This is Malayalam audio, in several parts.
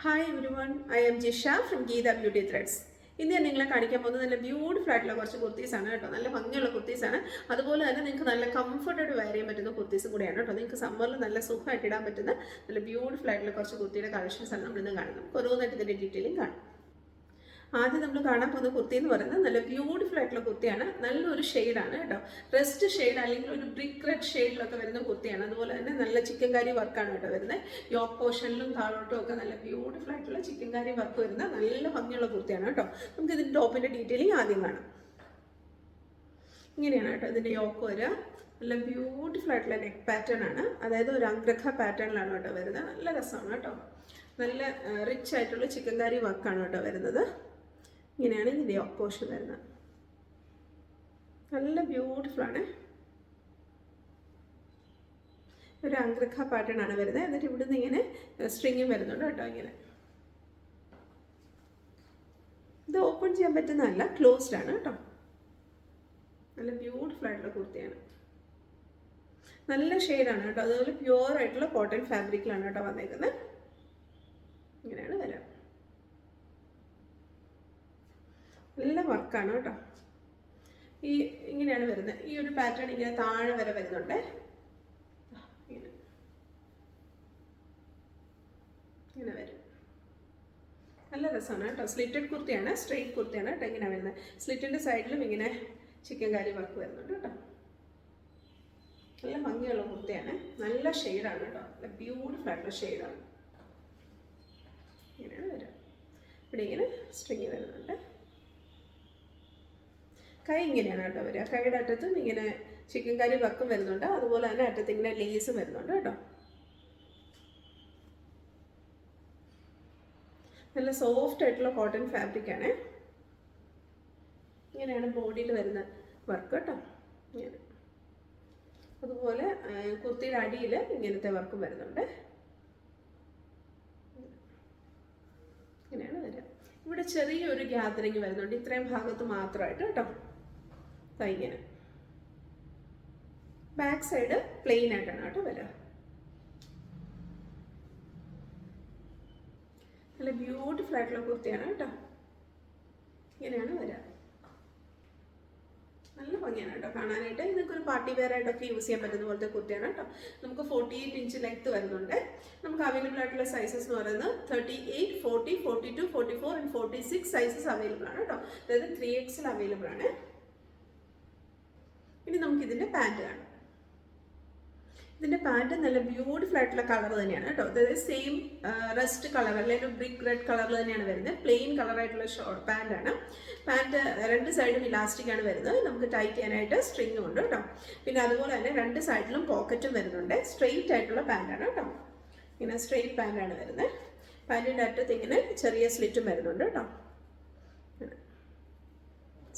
Hi everyone, I am Jisha from Geetha Beauty Threads. ഇന്ന് ഞാൻ നിങ്ങളെ കാണിക്കാൻ പോകുന്നത് നല്ല ബ്യൂട്ടിഫുൾ ആയിട്ടുള്ള കുറച്ച് കുർത്തീസാണ് കേട്ടോ. നല്ല ഭംഗിയുള്ള കുർത്തീസാണ്. അതുപോലെ തന്നെ നിങ്ങൾക്ക് നല്ല കംഫർട്ടഡ് വെയർ ചെയ്യാൻ പറ്റുന്ന കുർത്തീസും കൂടിയാണ് കേട്ടോ. നിങ്ങൾക്ക് സമ്മറിൽ നല്ല സുഖമായിട്ട് ഇടാൻ പറ്റുന്ന നല്ല ബ്യൂട്ടിഫുൾ ആയിട്ടുള്ള കുറച്ച് കുർത്തിയുടെ കളക്ഷൻസാണ് നമ്മളിന്ന് കാണുന്നത്. ഓരോന്നായിട്ട് ഇതിൻ്റെ ഡീറ്റെയിലും കാണും. ആദ്യം നമ്മൾ കാണാൻ പോകുന്ന കുർത്തി എന്ന് പറയുന്നത് നല്ല ബ്യൂട്ടിഫുൾ ആയിട്ടുള്ള കുർത്തിയാണ്. നല്ലൊരു ഷെയ്ഡാണ് കേട്ടോ. റെസ്റ്റ് ഷെയ്ഡ് അല്ലെങ്കിൽ ഒരു ബ്രിക്ക് റെഡ് ഷെയ്ഡിലൊക്കെ വരുന്ന കുർത്തിയാണ്. അതുപോലെ തന്നെ നല്ല ചിക്കൻ കാരി വർക്കാണ് കേട്ടോ വരുന്നത്. യോക്ക് പോർഷനിലും താഴോട്ടും ഒക്കെ നല്ല ബ്യൂട്ടിഫുൾ ആയിട്ടുള്ള ചിക്കൻ കാരി വർക്ക് വരുന്ന നല്ല ഭംഗിയുള്ള കുർത്തിയാണ് കേട്ടോ. നമുക്ക് ഇതിൻ്റെ ടോപ്പിൻ്റെ ഡീറ്റെയിലിംഗ് ആദ്യം കാണാം. ഇങ്ങനെയാണ് കേട്ടോ ഇതിൻ്റെ യോക്ക് വരിക. നല്ല ബ്യൂട്ടിഫുൾ ആയിട്ടുള്ള നെക്ക് പാറ്റേൺ ആണ്. അതായത് ഒരു അംഗ്രഖ പാറ്റേണിലാണ് കേട്ടോ വരുന്നത്. നല്ല രസമാണ് കേട്ടോ. നല്ല റിച്ച് ആയിട്ടുള്ള ചിക്കൻ കാരി വർക്കാണ് കേട്ടോ വരുന്നത്. ഇങ്ങനെയാണ് ഇതിൻ്റെ യോക്ക് പോർഷൻ വരുന്നത്. നല്ല ബ്യൂട്ടിഫുൾ ആണ്. ഒരു അംഗ്രഖ പാറ്റേൺ ആണ് വരുന്നത്. എന്നിട്ട് ഇവിടുന്ന് ഇങ്ങനെ സ്ട്രിങ്ങും വരുന്നുണ്ട് കേട്ടോ. ഇങ്ങനെ ഇത് ഓപ്പൺ ചെയ്യാൻ പറ്റുന്നതല്ല, ക്ലോസ്ഡ് ആണ് കേട്ടോ. നല്ല ബ്യൂട്ടിഫുൾ ആയിട്ടുള്ള കുർത്തിയാണ്. നല്ല ഷെയ്ഡാണ് കേട്ടോ. അതുപോലെ പ്യുവർ ആയിട്ടുള്ള കോട്ടൺ ഫാബ്രിക്കിലാണ് കേട്ടോ വന്നേക്കുന്നത്. ഇങ്ങനെയാണ് വരാം. നല്ല വർക്കാണ് കേട്ടോ. ഇങ്ങനെയാണ് വരുന്നത്. ഈ ഒരു പാറ്റേൺ ഇങ്ങനെ താഴെ വരെ വരുന്നുണ്ട്. ഇങ്ങനെ വരും. നല്ല രസമാണ് കേട്ടോ. സ്ലിറ്റഡ് കുർത്തിയാണ്, സ്ട്രെയിറ്റ് കുർത്തിയാണ് കേട്ടോ. ഇങ്ങനെ വരുന്നത്. സ്ലിറ്റിൻ്റെ സൈഡിലും ഇങ്ങനെ ചിക്കൻ കാരി വർക്ക് വരുന്നുണ്ട് കേട്ടോ. നല്ല ഭംഗിയുള്ള കുർത്തിയാണ്. നല്ല ഷെയ്ഡാണ് കേട്ടോ. നല്ല ബ്യൂട്ടിഫുൾ ആയിട്ടുള്ള ഷെയ്ഡാണ്. ഇങ്ങനെയാണ് വരിക. ഇവിടെ ഇങ്ങനെ സ്ട്രിങ് വരുന്നുണ്ട്. കൈ ഇങ്ങനെയാണ് കേട്ടോ വരിക. കൈയുടെ അറ്റത്തും ഇങ്ങനെ ചിക്കൻ കറി വർക്കും വരുന്നുണ്ട്. അതുപോലെ തന്നെ അറ്റത്ത് ഇങ്ങനെ ലേസും വരുന്നുണ്ട് കേട്ടോ. നല്ല സോഫ്റ്റ് ആയിട്ടുള്ള കോട്ടൺ ഫാബ്രിക് ആണ്. ഇങ്ങനെയാണ് ബോഡിയിൽ വരുന്ന വർക്ക് കേട്ടോ. ഇങ്ങനെ അതുപോലെ കുർത്തിയുടെ അടിയിൽ ഇങ്ങനത്തെ വർക്കും വരുന്നുണ്ട്. ഇങ്ങനെയാണ് വരിക. ഇവിടെ ചെറിയൊരു ഗ്യാതറിങ് വരുന്നുണ്ട് ഇത്രയും ഭാഗത്ത് മാത്രമായിട്ട് കേട്ടോ. ഇങ്ങനെ ബാക്ക് സൈഡ് പ്ലെയിൻ ആയിട്ടാണ് കേട്ടോ വരിക. നല്ല ബ്യൂട്ടിഫുൾ ആയിട്ടുള്ള കുർത്തിയാണ് കേട്ടോ. ഇങ്ങനെയാണ് വരിക. നല്ല ഭംഗിയാണ് കേട്ടോ കാണാനായിട്ട്. ഇതൊക്കെ ഒരു പാർട്ടി വെയർ ആയിട്ടൊക്കെ യൂസ് ചെയ്യാൻ പറ്റുന്ന പോലത്തെ കുർത്തിയാണ് കേട്ടോ. നമുക്ക് 48 ഇഞ്ച് ലെങ്ത് വരുന്നുണ്ട്. നമുക്ക് അവൈലബിൾ ആയിട്ടുള്ള സൈസസ് എന്ന് പറയുന്നത് 38, 40, 42, 44 ആൻഡ് 46 സൈസസ് അവൈലബിൾ ആണ് കേട്ടോ. അതായത് 3XL അവൈലബിൾ ആണ്. ഇനി നമുക്ക് ഇതിൻ്റെ പാൻറ് കാണാം. ഇതിൻ്റെ പാൻറ് നല്ല ബ്യൂട്ടിഫുൾ ആയിട്ടുള്ള കളർ തന്നെയാണ് കേട്ടോ. അതായത് സെയിം റസ്റ്റ് കളർ അല്ലെങ്കിൽ ബ്രിക്ക് റെഡ് കളറിൽ തന്നെയാണ് വരുന്നത്. പ്ലെയിൻ കളറായിട്ടുള്ള പാൻറ്റാണ്. പാൻറ്റ് രണ്ട് സൈഡും ഇലാസ്റ്റിക് ആണ് വരുന്നത്. നമുക്ക് ടൈറ്റ് ചെയ്യാനായിട്ട് സ്ട്രിങ്ങും ഉണ്ട് കേട്ടോ. പിന്നെ അതുപോലെ തന്നെ രണ്ട് സൈഡിലും പോക്കറ്റും വരുന്നുണ്ട്. സ്ട്രെയിറ്റ് ആയിട്ടുള്ള പാൻറ്റാണ് കേട്ടോ. ഇങ്ങനെ സ്ട്രെയിറ്റ് പാൻറ്റാണ് വരുന്നത്. പാൻറ്റിൻ്റെ അറ്റത്ത് ഇങ്ങനെ ചെറിയ സ്ലിറ്റും വരുന്നുണ്ട് കേട്ടോ.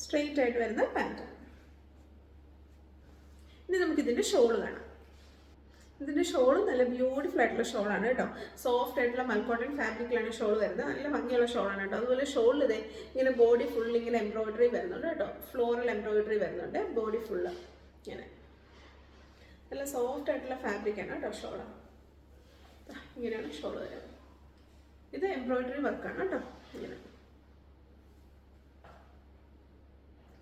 സ്ട്രെയിറ്റ് ആയിട്ട് വരുന്ന പാൻറ്റാണ്. ഇനി നമുക്കിതിൻ്റെ ഷോള് കാണാം. ഇതിൻ്റെ ഷോള് നല്ല ബ്യൂട്ടിഫുൾ ആയിട്ടുള്ള ഷോളാണ് കേട്ടോ. സോഫ്റ്റ് ആയിട്ടുള്ള മൽക്കോട്ടൺ ഫാബ്രിക്കിലാണ് ഷോൾ വരുന്നത്. നല്ല ഭംഗിയുള്ള ഷോളാണ് കേട്ടോ. അതുപോലെ ഷോളിൽ ഇതേ ഇങ്ങനെ ബോഡി ഫുൾ ഇങ്ങനെ എംബ്രോയിഡറി വരുന്നുണ്ട് കേട്ടോ. ഫ്ലോറൽ എംബ്രോയിഡറി വരുന്നുണ്ട് ബോഡി ഫുള്ള്. ഇങ്ങനെ നല്ല സോഫ്റ്റ് ആയിട്ടുള്ള ഫാബ്രിക്കാണ് കേട്ടോ ഷോള്. ഇങ്ങനെയാണ് ഷോള് വരുന്നത്. ഇത് എംബ്രോയിഡറി വർക്കാണ് കേട്ടോ. ഇങ്ങനെ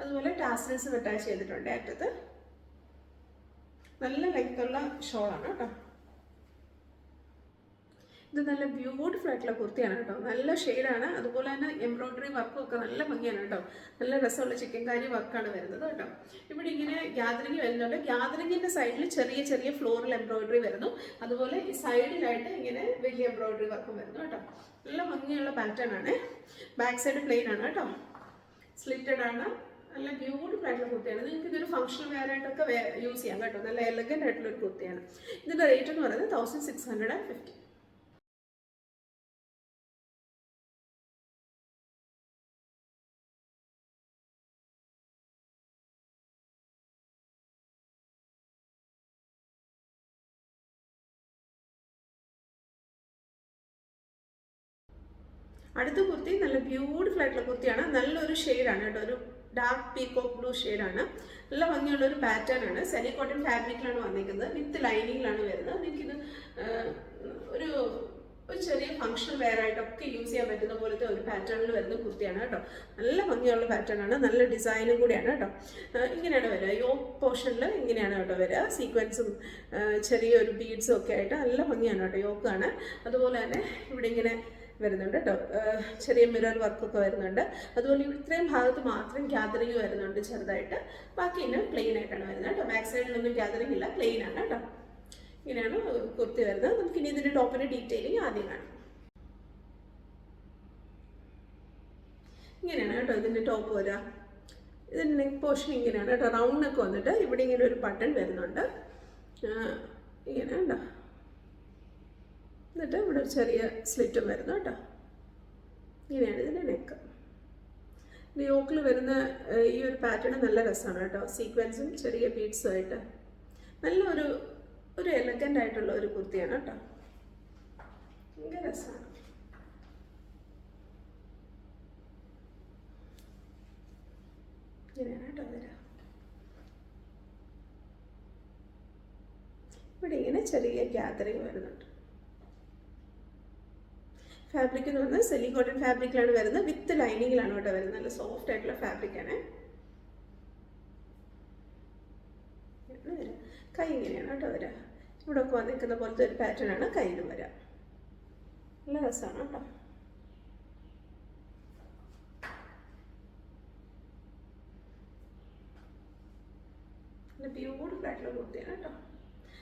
അതുപോലെ ടാസൽസും അറ്റാച്ച് ചെയ്തിട്ടുണ്ട് അറ്റത്ത്. നല്ല ലെങ്ത്തുള്ള ഷോളാണ് കേട്ടോ. ഇത് നല്ല ബ്യൂട്ടിഫുൾ ആയിട്ടുള്ള കുർത്തിയാണ് കേട്ടോ. നല്ല ഷെയ്ഡാണ്. അതുപോലെ തന്നെ എംബ്രോയിഡറി വർക്കും ഒക്കെ നല്ല ഭംഗിയാണ് കേട്ടോ. നല്ല രസമുള്ള ചിക്കൻ കാരി വർക്കാണ് വരുന്നത് കേട്ടോ. ഇവിടെ ഇങ്ങനെ ഗ്യാതറിങ് വരുന്നുണ്ട്. ഗ്യാതറിങ്ങിൻ്റെ സൈഡിൽ ചെറിയ ചെറിയ ഫ്ലോറൽ എംബ്രോയിഡറി വരുന്നു. അതുപോലെ ഈ സൈഡിലായിട്ട് ഇങ്ങനെ വലിയ എംബ്രോയിഡറി വർക്കും വരുന്നു കേട്ടോ. നല്ല ഭംഗിയുള്ള പാറ്റേൺ ആണ്. ബാക്ക് സൈഡ് പ്ലെയിൻ ആണ് കേട്ടോ. സ്ലിറ്റഡ് ആണ്. നല്ല ബ്യൂട്ടിഫുൾ ആയിട്ടുള്ള കുർത്തിയാണ്. നിങ്ങൾക്ക് ഇതൊരു ഫംഗ്ഷണൽ വെയർ ആയിട്ടൊക്കെ യൂസ് ചെയ്യാം കേട്ടോ. നല്ല എലഗൻ്റ് ആയിട്ടുള്ള ഒരു കുർത്തിയാണ്. ഇതിൻ്റെ റേറ്റ് എന്ന് പറയുന്നത് 1650. അടുത്ത കുർത്തി നല്ല ബ്യൂട്ടിഫുൾ ആയിട്ടുള്ള കുർത്തിയാണ്. നല്ലൊരു ഷെയ്ഡാണ് കേട്ടോ. ഒരു ഡാർക്ക് പീകോക്ക് ബ്ലൂ ഷെയ്ഡാണ്. നല്ല ഭംഗിയുള്ള ഒരു പാറ്റേൺ ആണ്. സെമി കോട്ടൺ ഫാബ്രിക്കിലാണ് വന്നിരിക്കുന്നത്. വിത്ത് ലൈനിങ്ങിലാണ് വരുന്നത്. എനിക്കിത് ഒരു ഒരു ചെറിയ ഫംഗ്ഷണൽ വെയർ ആയിട്ടൊക്കെ യൂസ് ചെയ്യാൻ പറ്റുന്ന പോലത്തെ ഒരു പാറ്റേണിൽ വരുന്ന കുർത്തിയാണ് കേട്ടോ. നല്ല ഭംഗിയുള്ള പാറ്റേൺ ആണ്, നല്ല ഡിസൈനും കൂടിയാണ് കേട്ടോ. ഇങ്ങനെയാണ് വരിക, യോക്ക് പോർഷനിൽ ഇങ്ങനെയാണ് കേട്ടോ വരിക, സീക്വൻസും ചെറിയൊരു ബീഡ്സും ഒക്കെ ആയിട്ട് നല്ല ഭംഗിയാണ് കേട്ടോ. യോക്കാണ്. അതുപോലെ തന്നെ ഇവിടെ ഇങ്ങനെ വരുന്നുണ്ട് കേട്ടോ, ചെറിയ മിറർ വർക്കൊക്കെ വരുന്നുണ്ട്. അതുപോലെ ഇത്രയും ഭാഗത്ത് മാത്രം ഗ്യാതറിങ് വരുന്നുണ്ട് ചെറുതായിട്ട്, ബാക്കി ഇങ്ങനെ പ്ലെയിൻ ആയിട്ടാണ് വരുന്നത് കേട്ടോ. ബാക്ക് സൈഡിലൊന്നും ഗ്യാതറിങ് ഇല്ല, പ്ലെയിൻ ആണ് കേട്ടോ. ഇങ്ങനെയാണ് കുർത്തി വരുന്നത്. നമുക്കിനി ഇതിൻ്റെ ടോപ്പിൻ്റെ ഡീറ്റെയിലിംഗ് ആദ്യം കാണാം. ഇങ്ങനെയാണ് കേട്ടോ ഇതിൻ്റെ ടോപ്പ് വരിക. ഇതിൻ്റെ നെക്ക് പോർഷൻ ഇങ്ങനെയാണ് കേട്ടോ, റൗണ്ട് നെക്ക് വന്നിട്ട് ഇവിടെ ഇങ്ങനെ ഒരു ബട്ടൺ വരുന്നുണ്ട്, ഇങ്ങനെ ഉണ്ടോ. എന്നിട്ട് ഇവിടെ ഒരു ചെറിയ സ്ലിറ്റും വരുന്നു കേട്ടോ. ഇങ്ങനെയാണ് ഇതിൻ്റെ നെക്ക്. യോക്കിൽ വരുന്ന ഈ ഒരു പാറ്റേൺ നല്ല രസമാണ് കേട്ടോ, സീക്വൻസും ചെറിയ ബീഡ്സും ആയിട്ട് നല്ലൊരു എലഗൻ്റ് ആയിട്ടുള്ള ഒരു കുർത്തിയാണ് കേട്ടോ. ഭയങ്കര രസമാണ്. ഇങ്ങനെയാണ് കേട്ടോ വരിക. ഇവിടെ ഇങ്ങനെ ചെറിയ ഗ്യാതറിങ് വരുന്നുണ്ട്. ഫാബ്രിക് എന്ന് പറഞ്ഞാൽ സെമി കോട്ടൺ ഫാബ്രിക്കിലാണ് വരുന്നത്, വിത്ത് ലൈനിങ്ങിലാണ് കേട്ടോ വരുന്നത്. നല്ല സോഫ്റ്റ് ആയിട്ടുള്ള ഫാബ്രിക്കാണ്. കൈ ഇങ്ങനെയാണ് കേട്ടോ വരിക. ഇവിടെ ഒക്കെ വന്നിരിക്കുന്ന പോലത്തെ ഒരു പാറ്റേൺ ആണ് കയ്യിലും വരിക. നല്ല രസമാണ് കേട്ടോ. നല്ല ബ്യൂട്ടിഫുൾ ആയിട്ടുള്ള കുർത്തിയാണ് കേട്ടോ.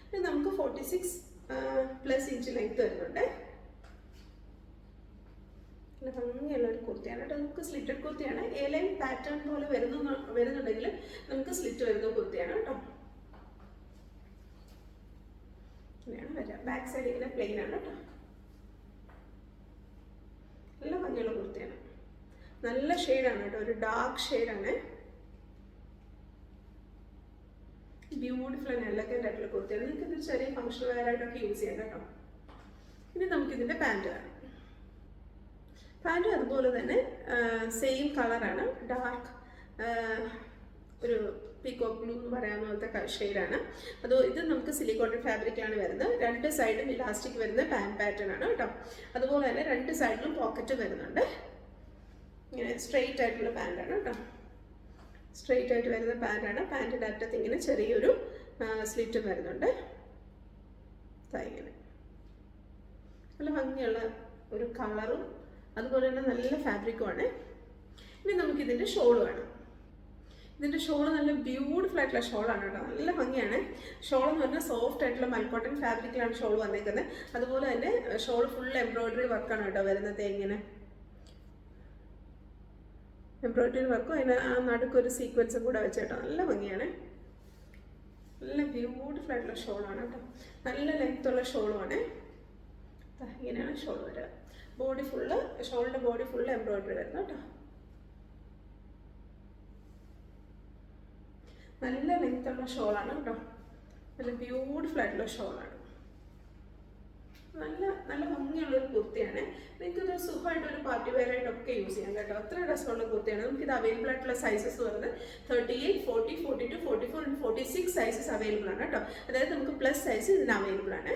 ഇത് നമുക്ക് 46+ ഇഞ്ച് ലെങ്ത് വരുന്നുണ്ട്. നല്ല ഭംഗിയുള്ള ഒരു കുർത്തിയാണ് കേട്ടോ. നമുക്ക് സ്ലിറ്റഡ് കുർത്തിയാണ്, എ ലൈൻ പാറ്റേൺ പോലെ വരുന്നുണ്ടെങ്കിൽ നമുക്ക് സ്ലിറ്റ് വരുന്ന കുർത്തിയാണ് കേട്ടോ. ഇങ്ങനെയാണ് വരിക. ബാക്ക് സൈഡ് ഇങ്ങനെ പ്ലെയിൻ ആണ് കേട്ടോ. നല്ല ഭംഗിയുള്ള കുർത്തിയാണ്, നല്ല ഷെയ്ഡാണ് കേട്ടോ, ഒരു ഡാർക്ക് ഷെയ്ഡാണ്. ബ്യൂട്ടിഫുൾ ആൻഡ് എലഗൻ്റ് ആയിട്ടുള്ള കുർത്തിയാണ്. നിങ്ങൾക്ക് ഇത് ചെറിയ ഫംഗ്ഷണൽ വെയർ ആയിട്ടൊക്കെ യൂസ് ചെയ്യാം കേട്ടോ. ഇനി നമുക്കിതിൻ്റെ പാൻറ്റ് കാണാം. പാൻറ്റ് അതുപോലെ തന്നെ സെയിം കളറാണ്, ഡാർക്ക് ഒരു പീകോക്ക് ബ്ലൂ എന്ന് പറയാവുന്ന പോലത്തെ ഷെയ്ഡാണ്. ഇത് നമുക്ക് സിലിക്കോട്ടൺ ഫാബ്രിക്കാണ് വരുന്നത്. രണ്ട് സൈഡും ഇലാസ്റ്റിക് വരുന്ന പാൻറ്റ് പാറ്റേൺ ആണ് കേട്ടോ. അതുപോലെ തന്നെ രണ്ട് സൈഡിലും പോക്കറ്റ് വരുന്നുണ്ട്. ഇങ്ങനെ സ്ട്രെയിറ്റ് ആയിട്ടുള്ള പാൻറ്റാണ് കേട്ടോ. സ്ട്രെയിറ്റ് ആയിട്ട് വരുന്ന പാൻറ്റാണ്. പാൻറ്റിൻ്റെ അറ്റത്ത് ഇങ്ങനെ ചെറിയൊരു സ്ലിറ്റും വരുന്നുണ്ട്. ഇങ്ങനെ നല്ല ഭംഗിയുള്ള ഒരു കളറും അതുപോലെ തന്നെ നല്ല ഫാബ്രിക്കുമാണ്. ഇനി നമുക്കിതിൻ്റെ ഷോൾ വേണം. ഇതിൻ്റെ ഷോൾ നല്ല ബ്യൂട്ടിഫുൾ ആയിട്ടുള്ള ഷോളാണ് കേട്ടോ, നല്ല ഭംഗിയാണ്. ഷോൾ എന്ന് പറഞ്ഞാൽ സോഫ്റ്റ് ആയിട്ടുള്ള മൽക്കോട്ടൺ ഫാബ്രിക്കിലാണ് ഷോൾ വന്നേക്കുന്നത്. അതുപോലെ തന്നെ ഷോൾ ഫുൾ എംബ്രോയിഡറി വർക്കാണ് കേട്ടോ വരുന്നത്. ഇങ്ങനെ എംബ്രോയിഡറി വർക്കും അതിന് ആ നടുക്കൊരു സീക്വൻസും കൂടെ വെച്ച് കേട്ടോ, നല്ല ഭംഗിയാണ്. നല്ല ബ്യൂട്ടിഫുൾ ആയിട്ടുള്ള ഷോളാണ് കേട്ടോ, നല്ല ലെങ്ത്തുള്ള ഷോളുമാണ്. ഇങ്ങനെയാണ് ഷോൾ വരിക. ബോഡി ഫുള്ള്, ഷോളിൻ്റെ ബോഡി ഫുള്ള് എംബ്രോയിഡറി വരുന്നു കേട്ടോ. നല്ല ലെങ്ത്തുള്ള ഷോളാണ് കേട്ടോ, നല്ല ബ്യൂട്ടിഫുൾ ആയിട്ടുള്ള ഷോളാണ്. നല്ല ഭംഗിയുള്ളൊരു കുർത്തിയാണ്. നിങ്ങൾക്കിത് സുഖമായിട്ടൊരു പാർട്ടി വെയർ ആയിട്ടൊക്കെ യൂസ് ചെയ്യാം കേട്ടോ. അത്ര രസമുള്ള കുർത്തിയാണ്. നമുക്കിത് അവൈലബിൾ ആയിട്ടുള്ള സൈസസ് വരുന്നത് 38, 40, 42, 44 and 46 സൈസസ് അവൈലബിൾ ആണ് കേട്ടോ. അതായത് നമുക്ക് പ്ലസ് സൈസ് ഇതിന് അവൈലബിൾ ആണ്.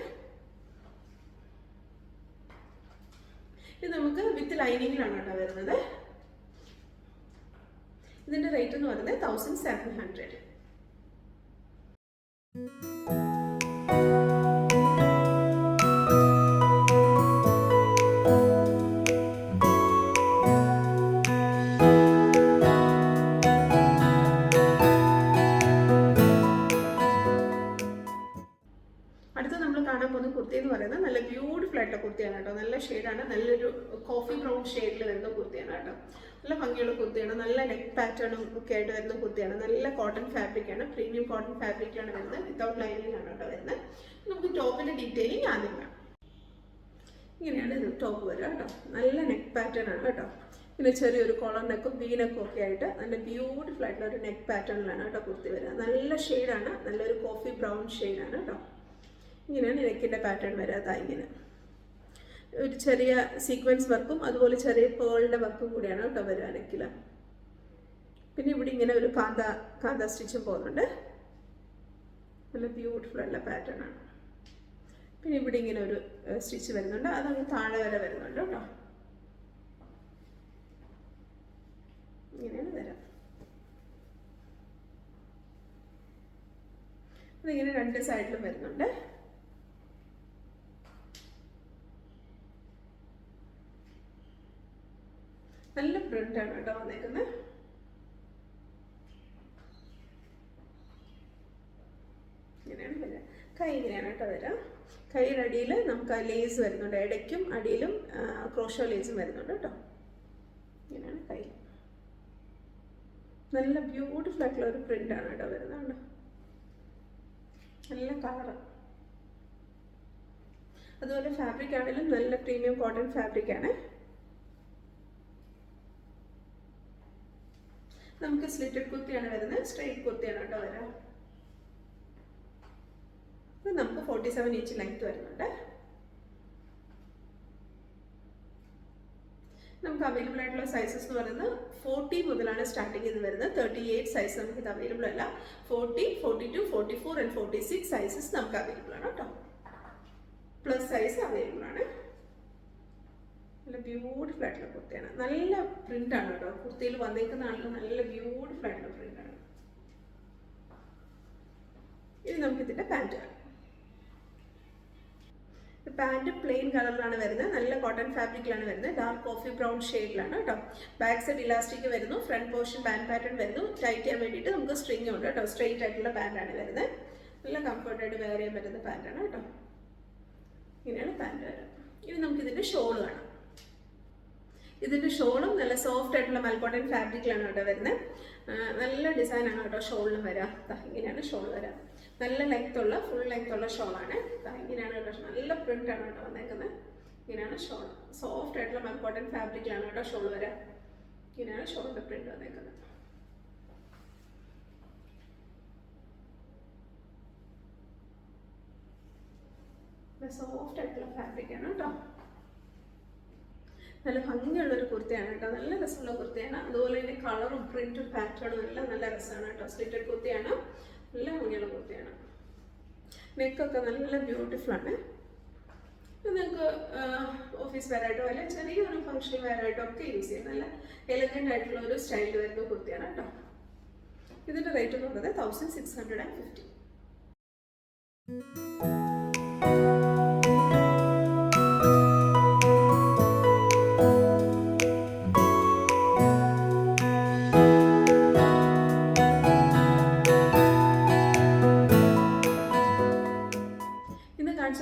ഇത് നമുക്ക് വിത്ത് ലൈനിങ്ങിലാണ് കേട്ടോ വരുന്നത്. ഇതിൻ്റെ റേറ്റ് എന്ന് പറയുന്നത് 1700. അടുത്ത നമ്മൾ കാണാൻ പോകുന്ന കുർത്തി എന്ന് പറയുന്നത് നല്ല ബ്യൂട്ടിഫുൾ ആയിട്ടുള്ള കുർത്തിയാണ് കേട്ടോ. നല്ല ഷെയ്ഡാണ്, നല്ലൊരു കോഫി ബ്രൗൺ ഷെയ്ഡിൽ വരുന്ന കുർത്തിയാണ് കേട്ടോ. നല്ല ഭംഗിയുള്ള കുർത്തിയാണ്, നല്ല നെക്ക് പാറ്റേണും ഒക്കെ ആയിട്ട് വരുന്ന കുർത്തിയാണ്. നല്ല കോട്ടൺ ഫാബ്രിക്കാണ്, പ്രീമിയം കോട്ടൺ ഫാബ്രിക്കാണ് വരുന്നത്. വിത്തൗട്ട് ലൈനിങ് ആണ് കേട്ടോ വരുന്നത്. നമുക്ക് ടോപ്പിൻ്റെ ഡീറ്റെയിലിംഗ് ആദ്യം കാണാം. ഇങ്ങനെയാണ് ഇത് ടോപ്പ് വരിക കേട്ടോ. നല്ല നെക്ക് പാറ്റേൺ ആണ് കേട്ടോ. പിന്നെ ചെറിയൊരു കോളർ നെക്കും വി നെക്കും ഒക്കെ ആയിട്ട് നല്ല ബ്യൂട്ടിഫുൾ ആയിട്ടുള്ള ഒരു നെക്ക് പാറ്റേണിലാണ് കേട്ടോ കുർത്തി വരിക. നല്ല ഷെയ്ഡാണ്, നല്ലൊരു കോഫി ബ്രൗൺ ഷെയ്ഡാണ് കേട്ടോ. ഇങ്ങനെയാണ് നെക്കിൻ്റെ പാറ്റേൺ വരാത്ത. ഇങ്ങനെ ഒരു ചെറിയ സീക്വൻസ് വർക്കും അതുപോലെ ചെറിയ പേളിൻ്റെ വർക്കും കൂടിയാണ് കേട്ടോ വരിക നെക്കിൽ. പിന്നെ ഇവിടെ ഇങ്ങനെ ഒരു കാന്ത സ്റ്റിച്ചും പോകുന്നുണ്ട്. നല്ല ബ്യൂട്ടിഫുൾ ആയിട്ടുള്ള പാറ്റേൺ ആണ്. പിന്നെ ഇവിടെ ഇങ്ങനെ ഒരു സ്റ്റിച്ച് വരുന്നുണ്ട്, അതങ്ങ് താഴെ വരെ വരുന്നുണ്ട് കേട്ടോ. ഇങ്ങനെയാണ് വരാം. അതിങ്ങനെ രണ്ട് സൈഡിലും വരുന്നുണ്ട്. നല്ല പ്രിന്റാണ് കേട്ടോ വന്നേക്കുന്നത്. ഇങ്ങനെയാണ് വരിക. കൈ ഇങ്ങനെയാണ് കേട്ടോ വരിക. കൈയുടെ അടിയിൽ നമുക്ക് ആ ലേസ് വരുന്നുണ്ട്, ഇടയ്ക്കും അടിയിലും ക്രോഷോ ലേസും വരുന്നുണ്ട് കേട്ടോ. ഇങ്ങനെയാണ് കൈ. നല്ല ബ്യൂട്ടിഫുൾ ആയിട്ടുള്ള ഒരു പ്രിന്റാണ് കേട്ടോ വരുന്നുണ്ട്. നല്ല കളറ്. അതുപോലെ ഫാബ്രിക് ആണെങ്കിലും നല്ല പ്രീമിയം കോട്ടൺ ഫാബ്രിക് ആണ്. നമുക്ക് സ്ലിറ്റഡ് കുർത്തിയാണ് വരുന്നത്, സ്ട്രെയിറ്റ് കുർത്തിയാണ് കേട്ടോ വരാം. നമുക്ക് 47 ഇഞ്ച് ലെങ്ത് വരുന്നുണ്ട്. നമുക്ക് അവൈലബിൾ ആയിട്ടുള്ള സൈസസ് എന്ന് പറയുന്നത് 40 മുതലാണ് സ്റ്റാർട്ടിങ് ചെയ്ത് വരുന്നത്. 38 സൈസ് നമുക്ക് ഇത് അവൈലബിൾ അല്ല. 40, 42, 44 ആൻഡ് 46 സൈസസ് നമുക്ക് അവൈലബിൾ ആണ് കേട്ടോ. പ്ലസ് സൈസ് അവൈലബിൾ ആണ്. നല്ല ബ്യൂട്ടിഫുൾ ആയിട്ടുള്ള കുർത്തിയാണ്. നല്ല പ്രിന്റ് ആണ് കേട്ടോ. കുർത്തിയിൽ വന്നേക്കുന്നതാണല്ലോ, നല്ല ബ്യൂട്ടിഫുൾ ആയിട്ടുള്ള പ്രിന്റ് ആണ്. ഇനി നമുക്ക് ഇതിന്റെ പാൻറ് കാണാം. പാൻറ് പ്ലെയിൻ കളറിലാണ് വരുന്നത്, നല്ല കോട്ടൺ ഫാബ്രിക്കിലാണ് വരുന്നത്, ഡാർക്ക് കോഫി ബ്രൗൺ ഷെയ്ഡിലാണ് കേട്ടോ. ബാക്ക് സൈഡ് ഇലാസ്റ്റിക് വരുന്നു, ഫ്രണ്ട് പോർഷൻ പാൻറ് പാറ്റേൺ വരുന്നു. ടൈറ്റ് ചെയ്യാൻ വേണ്ടിയിട്ട് നമുക്ക് സ്ട്രിങ് ഉണ്ട് കേട്ടോ. സ്ട്രെയിറ്റ് ആയിട്ടുള്ള പാൻറ്റാണ് വരുന്നത്. നല്ല കംഫർട്ടായിട്ട് വെയർ ചെയ്യാൻ പറ്റുന്ന പാൻറ്റാണ് കേട്ടോ. ഇങ്ങനെയാണ് പാൻറ് വരുന്നത്. ഇനി നമുക്ക് ഇതിന്റെ ഷോള് കാണാം. ഇതിന്റെ ഷോളും നല്ല സോഫ്റ്റ് ആയിട്ടുള്ള മൽക്കോട്ടൺ ഫാബ്രിക്കിലാണ് കേട്ടോ വരുന്നത്. നല്ല ഡിസൈനാണ് കേട്ടോ ഷോളിനും വരാം. ഇങ്ങനെയാണ് ഷോൾ വരാം. നല്ല ലെങ്ത് ഉള്ള ഫുൾ ലെങ്ത് ഉള്ള ഷോളാണ്. ഇങ്ങനെയാണ് കേട്ടോ. നല്ല പ്രിന്റ് ആണ് കേട്ടോ വന്നേക്കുന്നത്. ഇങ്ങനെയാണ് ഷോൾ. സോഫ്റ്റ് ആയിട്ടുള്ള മൽക്കോട്ടൺ ഫാബ്രിക്കിലാണ് കേട്ടോ ഷോൾ വരാം. ഇങ്ങനെയാണ് ഷോളിന്റെ പ്രിന്റ് വന്നേക്കുന്നത്. സോഫ്റ്റ് ആയിട്ടുള്ള ഫാബ്രിക് ആണ് കേട്ടോ. നല്ല ഭംഗിയുള്ളൊരു കുർത്തിയാണ് കേട്ടോ. നല്ല രസമുള്ള കുർത്തിയാണ്. അതുപോലെ തന്നെ കളറും പ്രിന്റും പാറ്റേണും എല്ലാം നല്ല രസമാണ് കേട്ടോ. സ്ലിറ്റഡ് കുർത്തിയാണ്. നല്ല ഭംഗിയുള്ള കുർത്തിയാണ്. നെക്കൊക്കെ നല്ല ബ്യൂട്ടിഫുൾ ആണ്. നിങ്ങൾക്ക് ഓഫീസ് വെയറായിട്ടോ അല്ലെങ്കിൽ ചെറിയൊരു ഫംഗ്ഷൻ വെയറായിട്ടോ ഒക്കെ യൂസ് ചെയ്യാം. നല്ല എലഗൻ്റ് ആയിട്ടുള്ള ഒരു സ്റ്റൈലിൽ വരുന്ന കുർത്തിയാണ് കേട്ടോ. ഇതിൻ്റെ റേറ്റ് എന്ന് പറയുന്നത് 1650.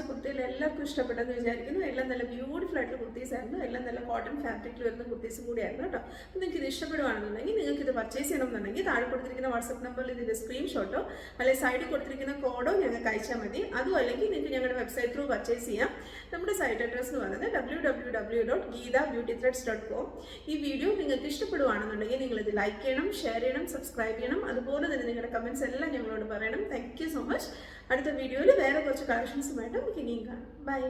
കുർത്തിയിൽ എല്ലാവർക്കും ഇഷ്ടപ്പെട്ടെന്ന് വിചാരിക്കുന്നു. എല്ലാം നല്ല ബ്യൂട്ടിഫുൾ ആയിട്ടുള്ള കുർത്തീസ് ആയിരുന്നു. എല്ലാം നല്ല കോട്ടൺ ഫാബ്രിക്കിൽ വരുന്ന കുർത്തീസും കൂടിയായിരുന്നു കേട്ടോ. അപ്പോൾ നിങ്ങൾക്ക് ഇത് ഇഷ്ടപ്പെടുവാണെന്നുണ്ടെങ്കിൽ, നിങ്ങൾക്ക് ഇത് പർച്ചേസ് ചെയ്യണമെന്നുണ്ടെങ്കിൽ താഴെ കൊടുത്തിരിക്കുന്ന വാട്സ്ആപ്പ് നമ്പറിൽ ഇതിൻ്റെ സ്ക്രീൻഷോട്ടോ അല്ലെങ്കിൽ സൈഡിൽ കൊടുത്തിരിക്കുന്ന കോഡോ ഞങ്ങൾക്ക് അയച്ചാൽ മതി. അതും അല്ലെങ്കിൽ നിങ്ങൾക്ക് ഞങ്ങളുടെ വെബ്സൈറ്റ് ത്രൂ പർച്ചേസ് ചെയ്യാം. നമ്മുടെ സൈറ്റ് അഡ്രസ് എന്ന് പറയുന്നത് www.geethabeautythreads.com. ഈ വീഡിയോ നിങ്ങൾക്ക് ഇഷ്ടപ്പെടുവാണെന്നുണ്ടെങ്കിൽ നിങ്ങളിത് ലൈക്ക് ചെയ്യണം, ഷെയർ ചെയ്യണം, സബ്സ്ക്രൈബ് ചെയ്യണം. അതുപോലെ തന്നെ നിങ്ങളുടെ കമൻറ്റ്സ് എല്ലാം ഞങ്ങളോട് പറയണം. Thank you so much. അടുത്ത വീഡിയോയിൽ വേറെ കുറച്ച് കളക്ഷൻസുമായിട്ട് നമുക്ക് ഇനിയും കാണാം. ബൈ.